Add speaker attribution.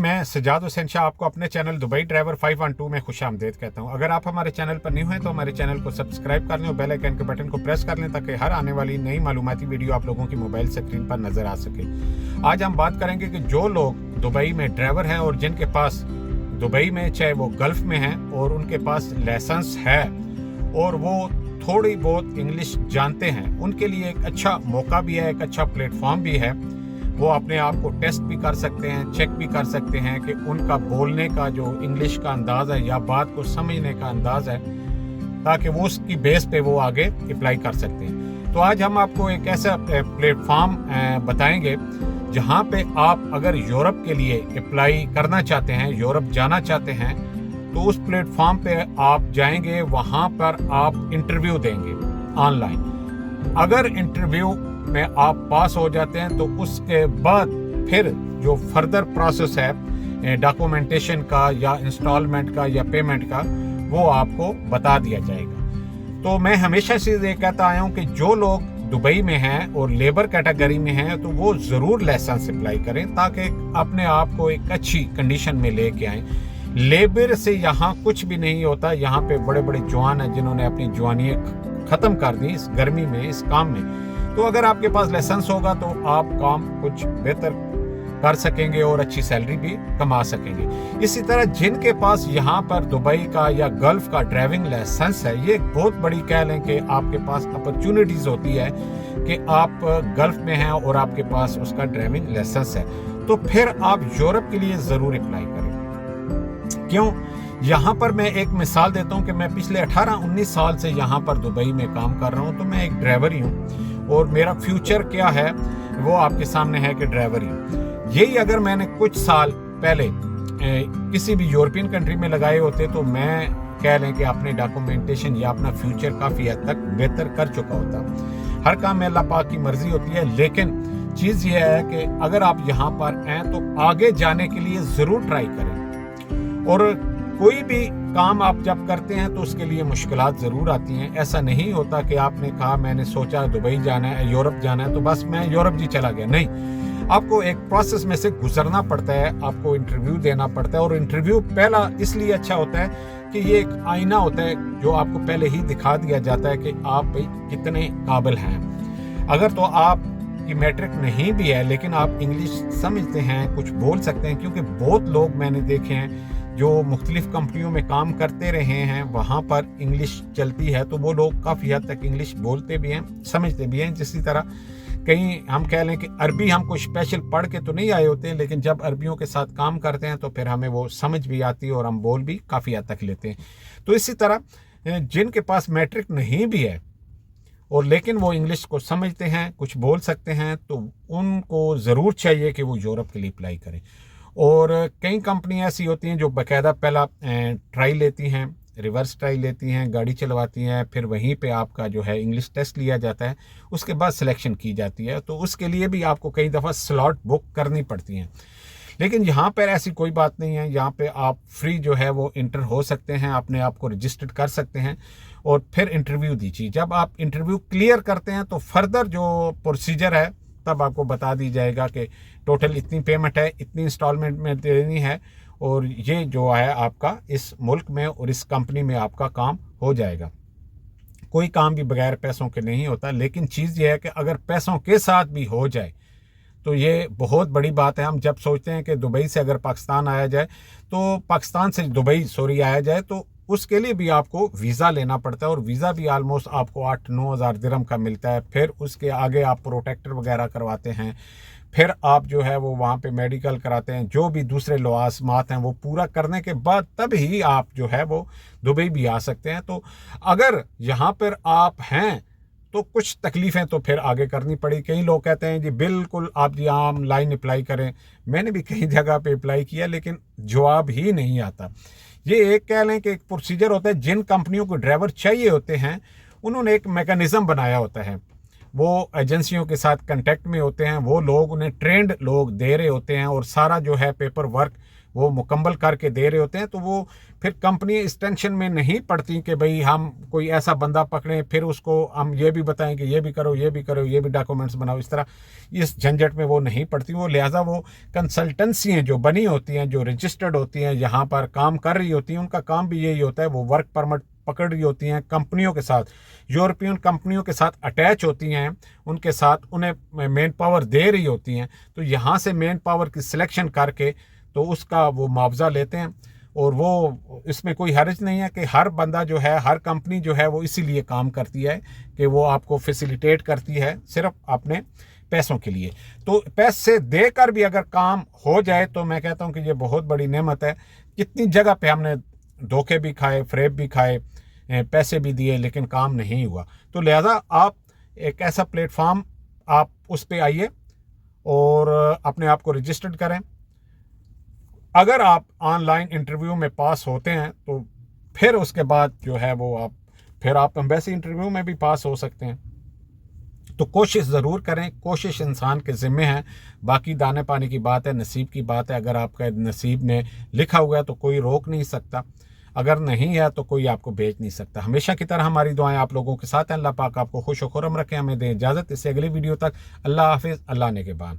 Speaker 1: मैं सजाद हुसैन शाह आपको अपने चैनल दुबई ड्राइवर 512 में खुशामदीद कहता हूं। अगर आप हमारे चैनल पर न्यू हैं तो हमारे चैनल को सब्सक्राइब कर लें और बेल आइकन के बटन को प्रेस कर लें ताकि हर आने वाली नई मालूमाती वीडियो आप लोगों की मोबाइल स्क्रीन पर नजर आ सके। आज हम बात करेंगे कि जो लोग दुबई में ड्राइवर हैं और जिनके पास दुबई में चाहे वो गल्फ में हैं और उनके पास लाइसेंस है और वो थोड़ी बहुत इंग्लिश जानते हैं, उनके लिए एक अच्छा मौका भी है, एक अच्छा प्लेटफॉर्म भी है। वो अपने आप को टेस्ट भी कर सकते हैं, चेक भी कर सकते हैं कि उनका बोलने का जो इंग्लिश का अंदाज है या बात को समझने का अंदाज है, ताकि वो उसकी बेस पे वो आगे अप्लाई कर सकते हैं। तो आज हम आपको एक ऐसा प्लेटफॉर्म बताएंगे जहां पे आप अगर यूरोप के लिए अप्लाई करना चाहते हैं, यूरोप जाना चाहते हैं, तो उस प्लेटफॉर्म पे आप जाएंगे, वहां पर आप इंटरव्यू देंगे ऑनलाइन। अगर इंटरव्यू में आप पास हो जाते हैं तो उसके बाद फिर जो फर्दर प्रोसेस है डॉक्यूमेंटेशन का या इंस्टॉलमेंट का या पेमेंट का, वो आपको बता दिया जाएगा। तो मैं हमेशा से ये कहता आया हूँ कि जो लोग दुबई में हैं और लेबर कैटेगरी में हैं तो वो ज़रूर लाइसेंस अप्लाई करें ताकि अपने आप को एक अच्छी कंडीशन में लेके आएँ। लेबर से यहाँ कुछ भी नहीं होता। यहाँ पे बड़े बड़े जवान हैं जिन्होंने अपनी जवानी ख़त्म कर दी इस गर्मी में, इस काम में। तो अगर आपके पास लाइसेंस होगा तो आप काम कुछ बेहतर कर सकेंगे और अच्छी सैलरी भी कमा सकेंगे। इसी तरह जिनके पास यहाँ पर दुबई का या गल्फ का ड्राइविंग लाइसेंस है, ये बहुत बड़ी कह लें कि आपके पास अपॉर्चुनिटीज़ होती है कि आप गल्फ में हैं और आपके पास उसका ड्राइविंग लाइसेंस है, तो फिर आप यूरोप के लिए ज़रूर अप्लाई करें। क्यों? यहाँ पर मैं एक मिसाल देता हूँ कि मैं पिछले 18-19 साल से यहाँ पर दुबई में काम कर रहा हूँ, तो मैं एक ड्राइवर ही हूँ और मेरा फ्यूचर क्या है वो आपके सामने है कि ड्राइवर ही हूँ। यही अगर मैंने कुछ साल पहले किसी भी यूरोपियन कंट्री में लगाए होते तो मैं कह लें कि अपने डॉक्यूमेंटेशन या अपना फ्यूचर काफ़ी हद तक बेहतर कर चुका होता। हर काम में अल्लाह पाक की मर्जी होती है, लेकिन चीज़ ये है कि अगर आप यहाँ पर हैं तो आगे जाने के लिए ज़रूर ट्राई करें। और कोई भी काम आप जब करते हैं तो उसके लिए मुश्किलात ज़रूर आती हैं। ऐसा नहीं होता कि आपने कहा मैंने सोचा दुबई जाना है, यूरोप जाना है तो बस मैं यूरोप जी चला गया। नहीं, आपको एक प्रोसेस में से गुजरना पड़ता है, आपको इंटरव्यू देना पड़ता है। और इंटरव्यू पहला इसलिए अच्छा होता है कि ये एक आईना होता है जो आपको पहले ही दिखा दिया जाता है कि आप भाई कितने काबिल हैं। अगर तो आप की मैट्रिक नहीं भी है लेकिन आप इंग्लिश समझते हैं, कुछ बोल सकते हैं, क्योंकि बहुत लोग मैंने देखे हैं जो मुख्तलिफ कंपनियों में काम करते रहे हैं, वहाँ पर इंग्लिश चलती है तो वो लोग काफ़ी हद तक इंग्लिश बोलते भी हैं, समझते भी हैं। जिसी तरह कहीं हम कह लें कि अरबी हम कोई स्पेशल पढ़ के तो नहीं आए होते हैं, लेकिन जब अरबियों के साथ काम करते हैं तो फिर हमें वो समझ भी आती है और हम बोल भी काफ़ी हद तक लेते हैं। तो इसी तरह जिनके पास मैट्रिक नहीं भी है और लेकिन वो इंग्लिश को समझते हैं, कुछ बोल सकते हैं, तो उनको ज़रूर चाहिए कि वो यूरोप के लिए अप्लाई करें। और कई कंपनियां ऐसी होती हैं जो बाकायदा पहला ट्राई लेती हैं, रिवर्स ट्राई लेती हैं, गाड़ी चलवाती हैं, फिर वहीं पे आपका जो है इंग्लिश टेस्ट लिया जाता है, उसके बाद सिलेक्शन की जाती है। तो उसके लिए भी आपको कई दफ़ा स्लॉट बुक करनी पड़ती हैं। लेकिन यहाँ पर ऐसी कोई बात नहीं है। यहाँ पे आप फ्री जो है वो इंटर हो सकते हैं, अपने आप को रजिस्टर्ड कर सकते हैं और फिर इंटरव्यू दीजिए। जब आप इंटरव्यू क्लियर करते हैं तो फर्दर जो प्रोसीजर है तब आपको बता दी जाएगा कि टोटल इतनी पेमेंट है, इतनी इंस्टॉलमेंट में देनी है और ये जो है आपका इस मुल्क में और इस कंपनी में आपका काम हो जाएगा। कोई काम भी बगैर पैसों के नहीं होता, लेकिन चीज़ ये है कि अगर पैसों के साथ भी हो जाए तो ये बहुत बड़ी बात है। हम जब सोचते हैं कि दुबई से अगर पाकिस्तान आया जाए तो पाकिस्तान से दुबई आया जाए तो उसके लिए भी आपको वीज़ा लेना पड़ता है और वीज़ा भी आलमोस्ट आपको 8-9 हज़ार दिरहम का मिलता है। फिर उसके आगे आप प्रोटेक्टर वगैरह करवाते हैं, फिर आप जो है वो वहाँ पे मेडिकल कराते हैं, जो भी दूसरे लवाजमात हैं वो पूरा करने के बाद तब ही आप जो है वो दुबई भी आ सकते हैं। तो अगर यहाँ पर आप हैं तो कुछ तकलीफ़ें तो फिर आगे करनी पड़ी। कई लोग कहते हैं जी बिल्कुल आप जी आम लाइन अप्लाई करें। मैंने भी कई जगह पे अप्लाई किया लेकिन जवाब ही नहीं आता। ये एक कह लें कि एक प्रोसीजर होता है। जिन कंपनियों को ड्राइवर चाहिए होते हैं उन्होंने एक मैकेनिज़्म बनाया होता है वो एजेंसियों के साथ कांटेक्ट में होते हैं, वो लोग उन्हें ट्रेंड लोग दे रहे होते हैं और सारा जो है पेपर वर्क वो मुकम्मल करके दे रहे होते हैं। तो वो फिर कंपनी इस टेंशन में नहीं पड़ती कि भाई हम कोई ऐसा बंदा पकड़ें, फिर उसको हम ये भी बताएं कि ये भी करो, ये भी करो, ये भी डॉक्यूमेंट्स बनाओ। इस तरह इस झंझट में वो नहीं पड़ती। वो लिहाजा वो कंसल्टेंसियाँ जो बनी होती हैं, जो रजिस्टर्ड होती हैं, यहाँ पर काम कर रही होती हैं, उनका काम भी यही होता है, वो वर्क परमिट पकड़ रही होती हैं कंपनियों के साथ, यूरोपियन कंपनियों के साथ अटैच होती हैं, उनके साथ उन्हें मेन पावर दे रही होती हैं। तो यहाँ से मेन पावर की सिलेक्शन करके तो उसका वो मुआवजा लेते हैं। और वो इसमें कोई हर्ज नहीं है कि हर बंदा जो है, हर कंपनी जो है वो इसीलिए काम करती है कि वो आपको फैसिलिटेट करती है सिर्फ अपने पैसों के लिए। तो पैसे देकर भी अगर काम हो जाए तो मैं कहता हूँ कि ये बहुत बड़ी नेमत है। कितनी जगह पे हमने धोखे भी खाए, फ्रेब भी खाए, पैसे भी दिए, लेकिन काम नहीं हुआ। तो लिहाजा आप एक ऐसा प्लेटफॉर्म आप उस पर आइए और अपने आप को रजिस्टर्ड करें। अगर आप ऑनलाइन इंटरव्यू में पास होते हैं तो फिर उसके बाद जो है वो आप एम्बेसी इंटरव्यू में भी पास हो सकते हैं। तो कोशिश ज़रूर करें, कोशिश इंसान के ज़िम्मे है, बाकी दाने पानी की बात है, नसीब की बात है। अगर आपका नसीब में लिखा हुआ है तो कोई रोक नहीं सकता, अगर नहीं है तो कोई आपको भेज नहीं सकता। हमेशा की तरह हमारी दुआएं आप लोगों के साथ हैं। अल्लाह पाक आपको खुश व खुर्रम रखें। हमें दें इजाज़त। इससे अगली वीडियो तक अल्लाह हाफिज़, अल्लाह ने के बाद।